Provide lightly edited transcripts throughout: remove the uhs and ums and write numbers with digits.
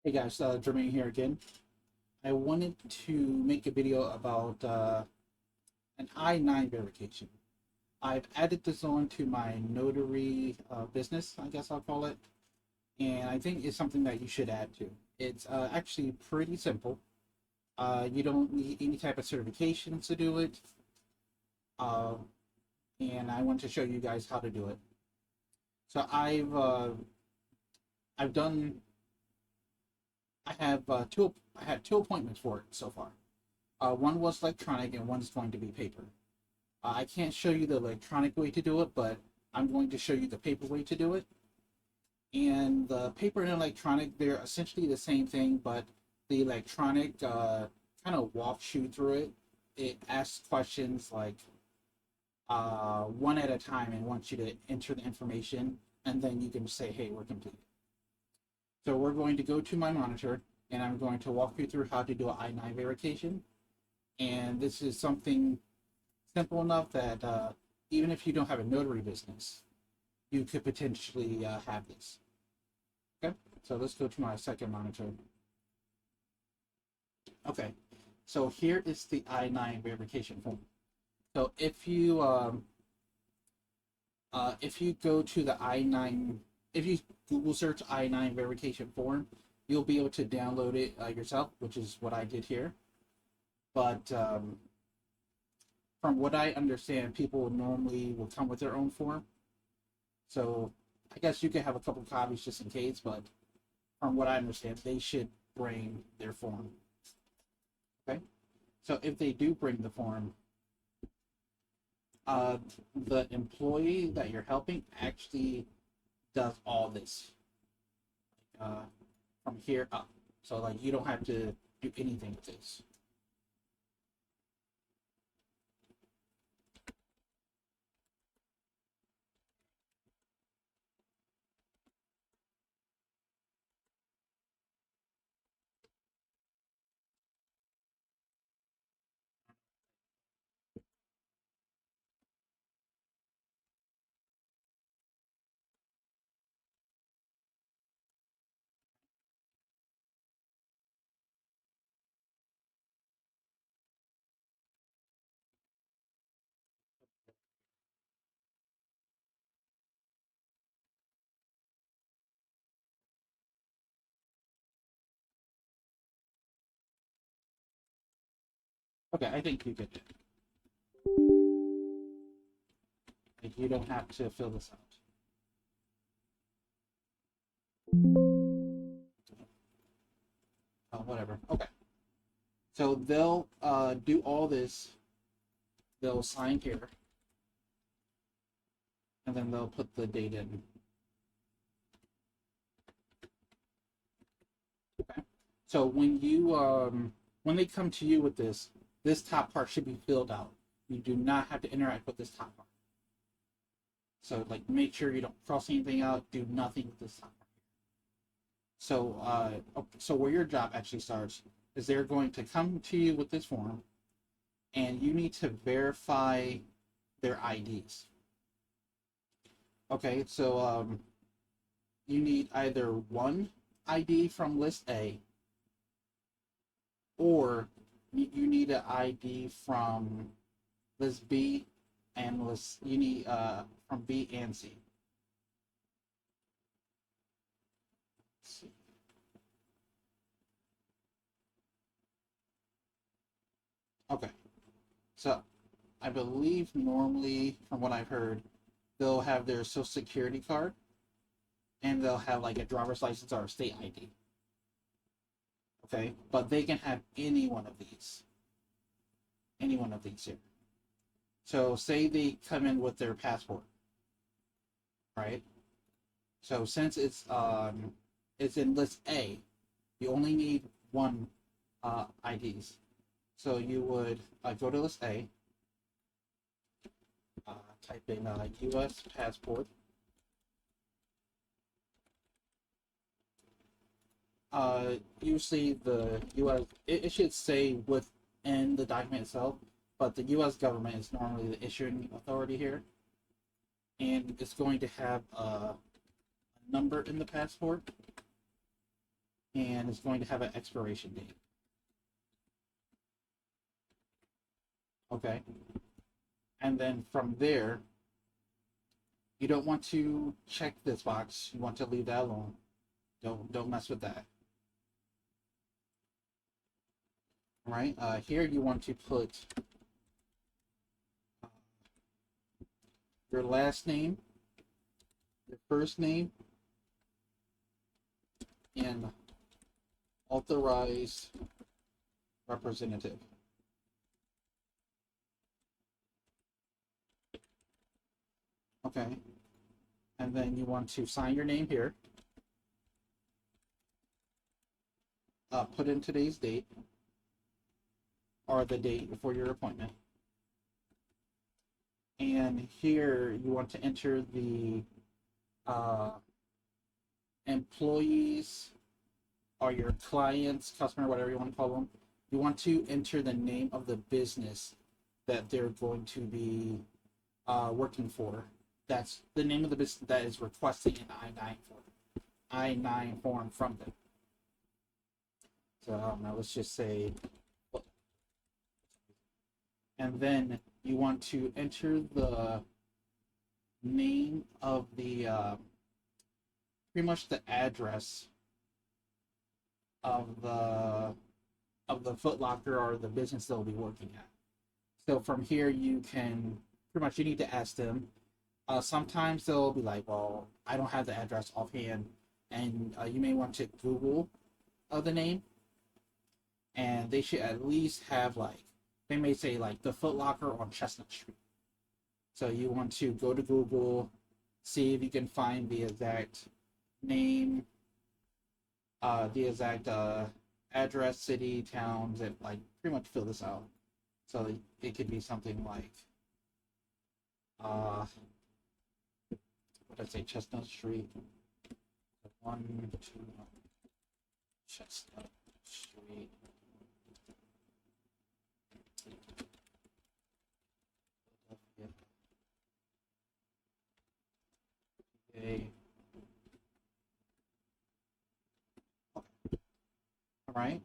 Hey guys, Jermaine here again. I wanted to make a video about an I-9 verification. I've added this on to my notary business, I guess I'll call it, and I think it's something that you should add to. It's actually pretty simple. You don't need any type of certifications to do it, uh, and I want to show you guys how to do it. So I've done I had two appointments for it so far. One was electronic and one's going to be paper. I can't show you the electronic way to do it, but I'm going to show you the paper way to do it. And the paper and electronic, they're essentially the same thing, but the electronic kind of walks you through it. It asks questions like one at a time and wants you to enter the information, and then you can say, hey, we're complete. So we're going to go to my monitor, and I'm going to walk you through how to do an I-9 verification. And this is something simple enough that even if you don't have a notary business, you could potentially have this. Okay, so let's go to my second monitor. Okay, so here is the I-9 verification form. So if you go to the I-9, if you Google search I-9 verification form, you'll be able to download it yourself, which is what I did here. But from what I understand, people normally will come with their own form. So I guess you could have a couple copies just in case, but from what I understand, they should bring their form. Okay. So if they do bring the form, uh, the employee that you're helping actually does all this uh, from here up. So like you don't have to do anything with this. Okay, I think you get it. Like you don't have to fill this out. Whatever. Okay. So they'll do all this. They'll sign here, and then they'll put the date in. Okay. So when they come to you with this top part should be filled out. You do not have to interact with this top part. So like make sure you don't cross anything out. Do nothing with this top part. So where your job actually starts is they're going to come to you with this form, and you need to verify their IDs. Okay, so you need either one ID from list A, or you need an ID from list B and list you need from B and C. Let's see. Okay, so I believe normally, from what I've heard, they'll have their social security card and they'll have like a driver's license or a state ID. Okay, but they can have any one of these here. So say they come in with their passport, right? So since it's in list A, you only need one IDs. So you would go to list A, type in U.S. passport. Usually the U.S. It should say within the document itself, but the U.S. government is normally the issuing authority here, and it's going to have a number in the passport. and it's going to have an expiration date. Okay, and then from there, you don't want to check this box. You want to leave that alone. Don't mess with that. All right. Here you want to put your last name, your first name, and authorized representative. Okay. And then you want to sign your name here. Put in today's date or the date for your appointment. And here you want to enter the employees or your clients, customer, whatever you want to call them. You want to enter the name of the business that they're going to be working for. That's the name of the business that is requesting an I-9 form. I-9 form from them. So now let's just say, and then you want to enter the name of the pretty much the address of the Foot Locker or the business they'll be working at. So from here you can pretty much, you need to ask them. Sometimes they'll be like, well, I don't have the address offhand, and you may want to Google the name, and they should at least have, like, they may say like the Foot Locker on Chestnut Street. So you want to go to Google, see if you can find the exact name, the exact address, city, towns, and like pretty much fill this out. So it could be something like what did I say, Chestnut Street, 121 Chestnut Street, okay. All right.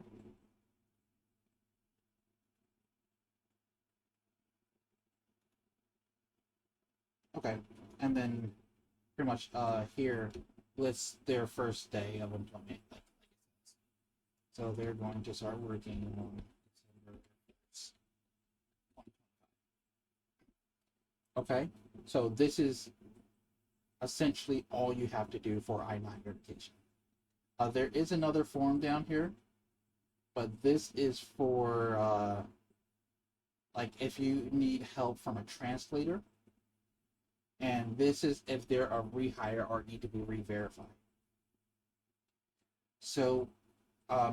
Okay, and then pretty much here lists their first day of employment. So they're going to start working on December 1st. Okay, so this is essentially all you have to do for I-9 verification. There is another form down here, but this is for like if you need help from a translator, and this is if they're a rehire or need to be re-verified. So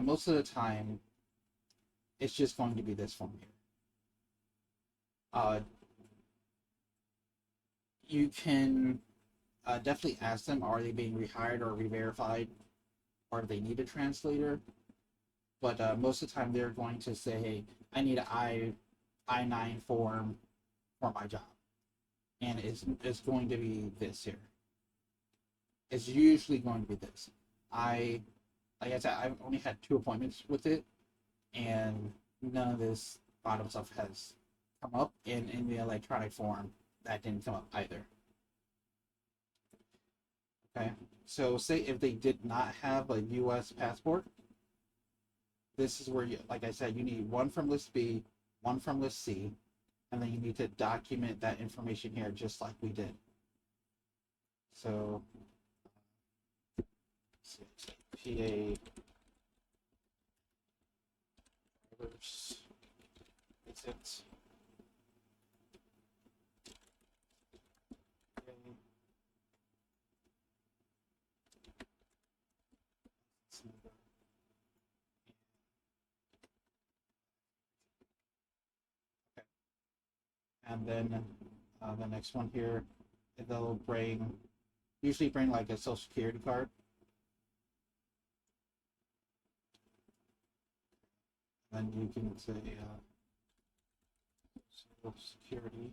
most of the time, it's just going to be this form here. You can definitely ask them, are they being rehired or re-verified, or if they need a translator. But most of the time, they're going to say, hey, I need an I-9 form for my job. And it's going to be this here. It's usually going to be this. Like I said, I've only had 2 appointments with it, and none of this bottom stuff has come up. In the electronic form, that didn't come up either. Okay, so say if they did not have a U.S. passport, this is where you, like I said, you need one from list B, one from list C, and then you need to document that information here just like we did. So PA drivers visit. And then the next one here, they'll usually bring like a social security card. Then you can say social security.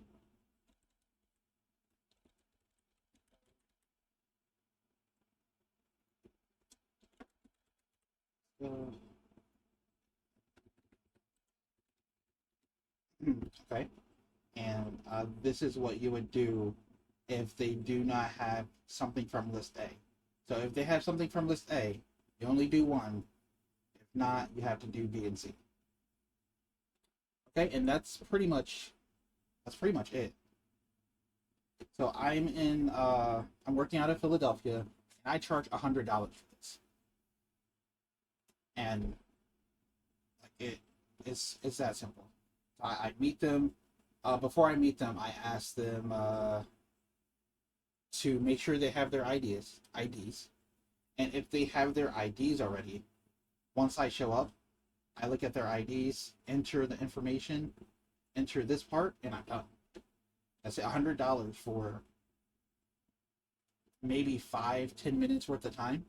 Okay, and this is what you would do if they do not have something from list A. So if they have something from list A, you only do one. If not, you have to do B and C. Okay, and that's pretty much it. So I'm working out of Philadelphia, and I charge $100 for this. And like it's that simple. I meet them. Before I meet them, I ask them to make sure they have their IDs, and if they have their IDs already, once I show up, I look at their IDs, enter the information, enter this part, and I'm done. That's $100 for maybe 5-10 minutes worth of time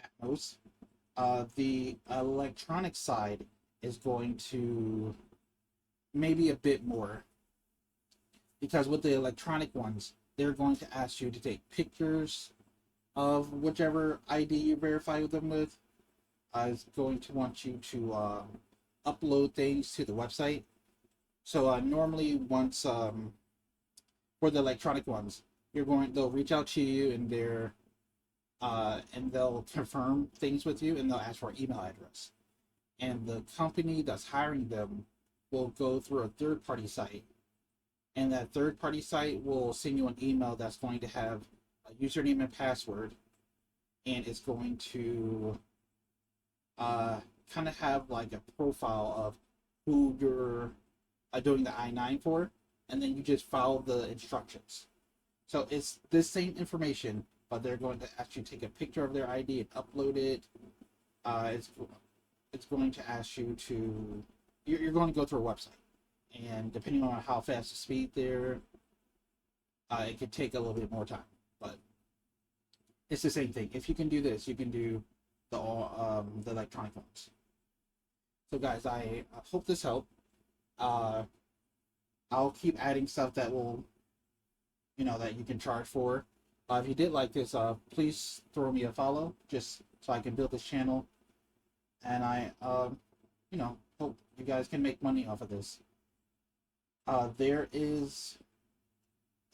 at most. The electronic side is going to maybe a bit more, because with the electronic ones, they're going to ask you to take pictures of whichever ID you verify them with. Is going to want you to upload things to the website. So normally, once for the electronic ones, they'll reach out to you, and they'll confirm things with you, and they'll ask for an email address. And the company that's hiring them will go through a third-party site, and that third-party site will send you an email that's going to have a username and password, and it's going to kind of have like a profile of who you're doing the I-9 for, and then you just follow the instructions. So it's the same information, but they're going to ask you to take a picture of their ID and upload it. It's going to ask you to you're going to go through a website, and depending on how fast the speed there, it could take a little bit more time, but it's the same thing. If you can do this, you can do the electronic ones. So guys, I hope this helped. I'll keep adding stuff that will, that you can charge for. If you did like this, please throw me a follow, just so I can build this channel, and I hope you guys can make money off of this. There is,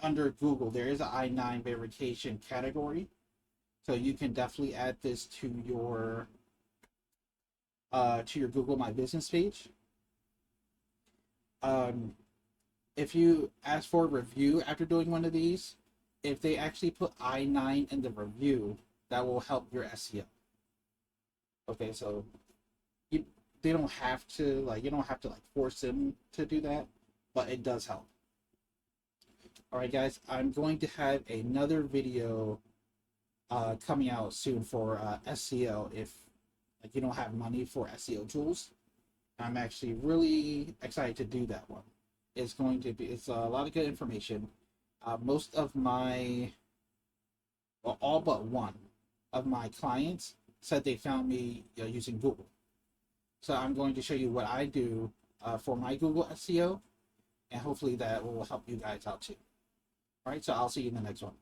under Google, there is an I-9 verification category, so you can definitely add this to your Google My Business page. If you ask for a review after doing one of these, if they actually put I-9 in the review, that will help your SEO. Okay, so they don't have to you don't have to force them to do that, but it does help. All right, guys, I'm going to have another video coming out soon for SEO if you don't have money for SEO tools. I'm actually really excited to do that one. It's a lot of good information. Most of all but one of my clients said they found me using Google. So I'm going to show you what I do for my Google SEO, and hopefully that will help you guys out too. All right, so I'll see you in the next one.